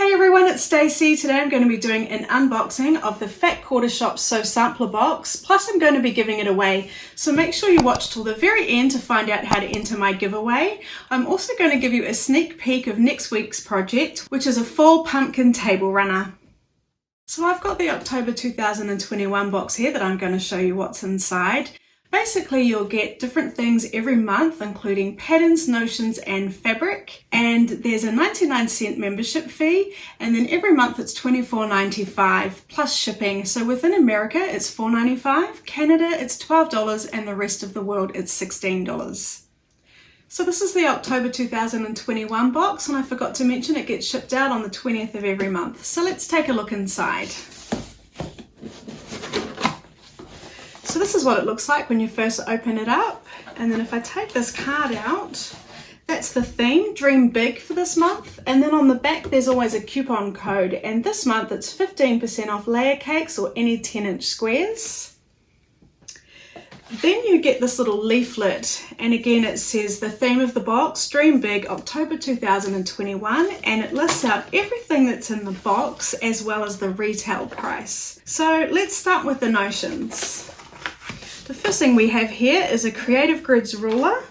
Hey everyone, it's Stacey. Today I'm going to be doing an unboxing of the Fat Quarter Shop Sew Sampler Box, plus I'm going to be giving it away. So make sure you watch till the very end to find out how to enter my giveaway. I'm also going to give you a sneak peek of next week's project, which is a fall pumpkin table runner. So I've got the October 2021 box here that I'm going to show you what's inside. Basically, you'll get different things every month, including patterns, notions, and fabric. And there's a 99-cent membership fee. And then every month it's $24.95 plus shipping. So within America, it's $4.95. Canada, it's $12. And the rest of the world, it's $16. So this is the October 2021 box. And I forgot to mention it gets shipped out on the 20th of every month. So let's take a look inside. So this is what it looks like when you first open it up. And then if I take this card out, that's the theme, Dream Big for this month. And then on the back, there's always a coupon code. And this month it's 15% off layer cakes or any 10-inch squares. Then you get this little leaflet. And again, it says the theme of the box, Dream Big, October 2021. And it lists out everything that's in the box as well as the retail price. So let's start with the notions. The first thing we have here is a Creative Grids ruler,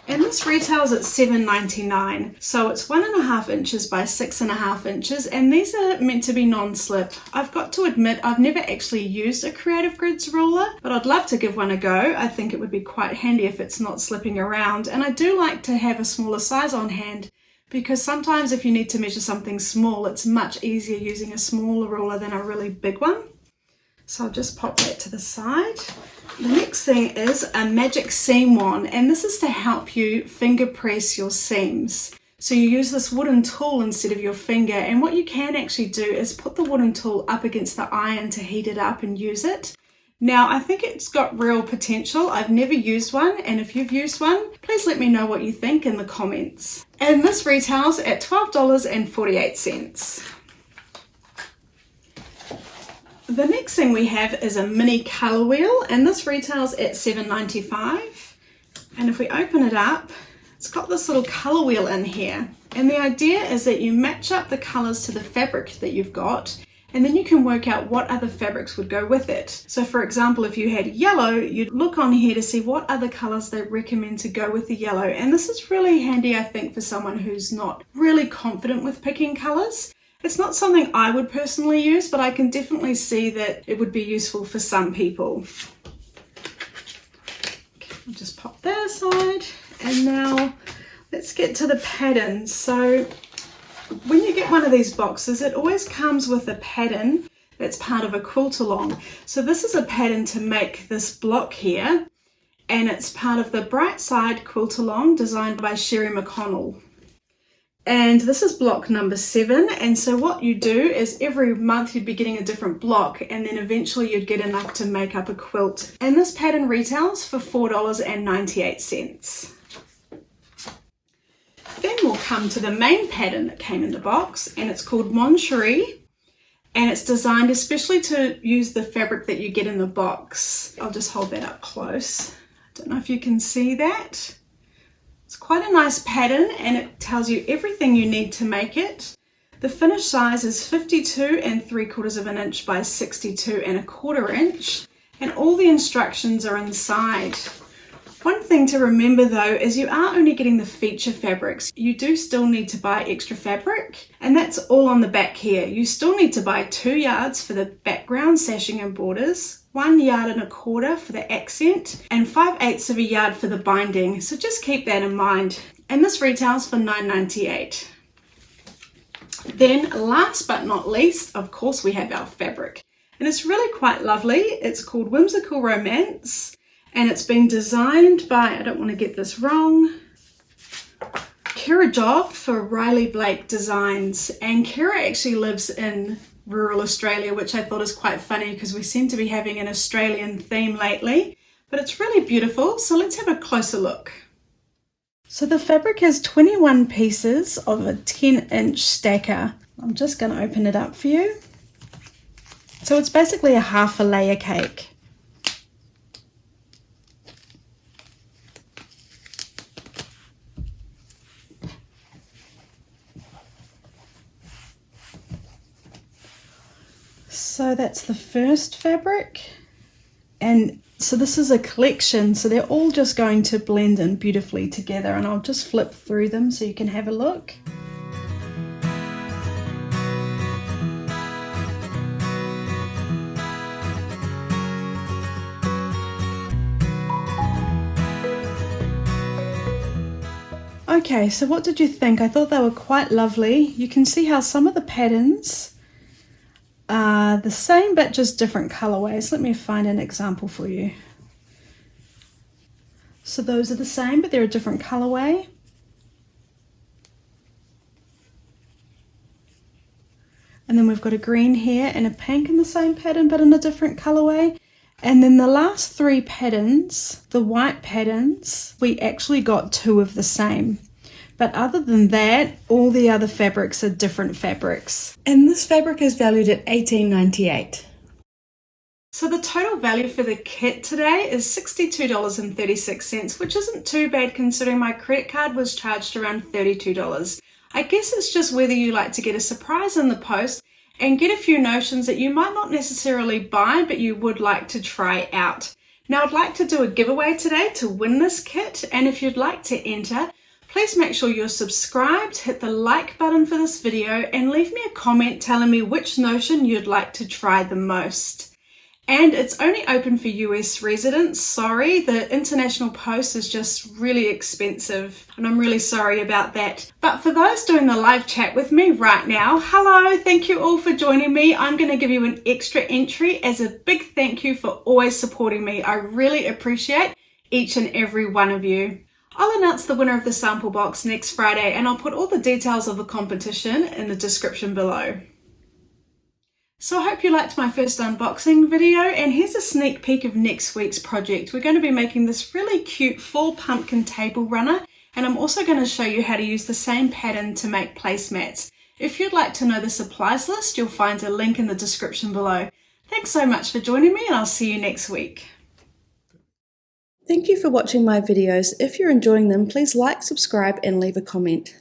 and this retails at $7.99. So it's 1.5 inches by 6.5 inches, and these are meant to be non-slip. I've got to admit, I've never actually used a Creative Grids ruler, but I'd love to give one a go. I think it would be quite handy if it's not slipping around, and I do like to have a smaller size on hand, because sometimes if you need to measure something small, it's much easier using a smaller ruler than a really big one. So I'll just pop that to the side. The next thing is a magic seam wand, and this is to help you finger press your seams. So you use this wooden tool instead of your finger, and what you can actually do is put the wooden tool up against the iron to heat it up and use it. Now I think it's got real potential. I've never used one, and if you've used one, please let me know what you think in the comments. And this retails at $12.48. The next thing we have is a mini colour wheel, and this retails at $7.95. And if we open it up, it's got this little colour wheel in here. And the idea is that you match up the colours to the fabric that you've got, and then you can work out what other fabrics would go with it. So for example, if you had yellow, you'd look on here to see what other colours they recommend to go with the yellow. And this is really handy, I think, for someone who's not really confident with picking colours. It's not something I would personally use, but I can definitely see that it would be useful for some people. Okay, I'll just pop that aside. And now let's get to the patterns. So when you get one of these boxes, it always comes with a pattern that's part of a quilt along. So this is a pattern to make this block here, and it's part of the Bright Side quilt along designed by Sherry McConnell. And this is block number 7, and so what you do is every month you'd be getting a different block, and then eventually you'd get enough to make up a quilt. And this pattern retails for $4.98. Then we'll come to the main pattern that came in the box, and it's called Mon Cherie, and it's designed especially to use the fabric that you get in the box. I'll just hold that up close. I don't know if you can see that. It's quite a nice pattern, and it tells you everything you need to make it. The finished size is 52 3/4 inch by 62 1/4 inch, and all the instructions are inside. One thing to remember though is you are only getting the feature fabrics. You do still need to buy extra fabric, and that's all on the back here. You still need to buy 2 yards for the background sashing and borders, 1 1/4 yards for the accent, and 5/8 of a yard for the binding. So just keep that in mind. And this retails for $9.98. Then last but not least, of course, we have our fabric. And it's really quite lovely. It's called Whimsical Romance, and it's been designed by, I don't want to get this wrong, Kira Job for Riley Blake Designs. And Kira actually lives in rural Australia, which I thought is quite funny because we seem to be having an Australian theme lately, but it's really beautiful. So let's have a closer look. So the fabric has 21 pieces of a 10-inch stacker. I'm just going to open it up for you. So it's basically a half a layer cake. So that's the first fabric, and so this is a collection, so they're all just going to blend in beautifully together, and I'll just flip through them so you can have a look. Okay, so what did you think? I thought they were quite lovely. You can see how some of the patterns are the same but just different colorways. Let me find an example for you. So those are the same but they're a different colorway. And then we've got a green here and a pink in the same pattern but in a different colorway. And then the last three patterns, the white patterns, we actually got two of the same. But other than that, all the other fabrics are different fabrics. And this fabric is valued at $18.98. So the total value for the kit today is $62.36, which isn't too bad considering my credit card was charged around $32. I guess it's just whether you like to get a surprise in the post and get a few notions that you might not necessarily buy, but you would like to try out. Now I'd like to do a giveaway today to win this kit, and if you'd like to enter, please make sure you're subscribed, hit the like button for this video, and leave me a comment telling me which notion you'd like to try the most. And it's only open for US residents. Sorry, the international post is just really expensive, and I'm really sorry about that. But for those doing the live chat with me right now, hello, thank you all for joining me. I'm going to give you an extra entry as a big thank you for always supporting me. I really appreciate each and every one of you. I'll announce the winner of the sample box next Friday, and I'll put all the details of the competition in the description below. So I hope you liked my first unboxing video, and here's a sneak peek of next week's project. We're going to be making this really cute fall pumpkin table runner, and I'm also going to show you how to use the same pattern to make placemats. If you'd like to know the supplies list, you'll find a link in the description below. Thanks so much for joining me, and I'll see you next week. Thank you for watching my videos. If you're enjoying them, please like, subscribe, and leave a comment.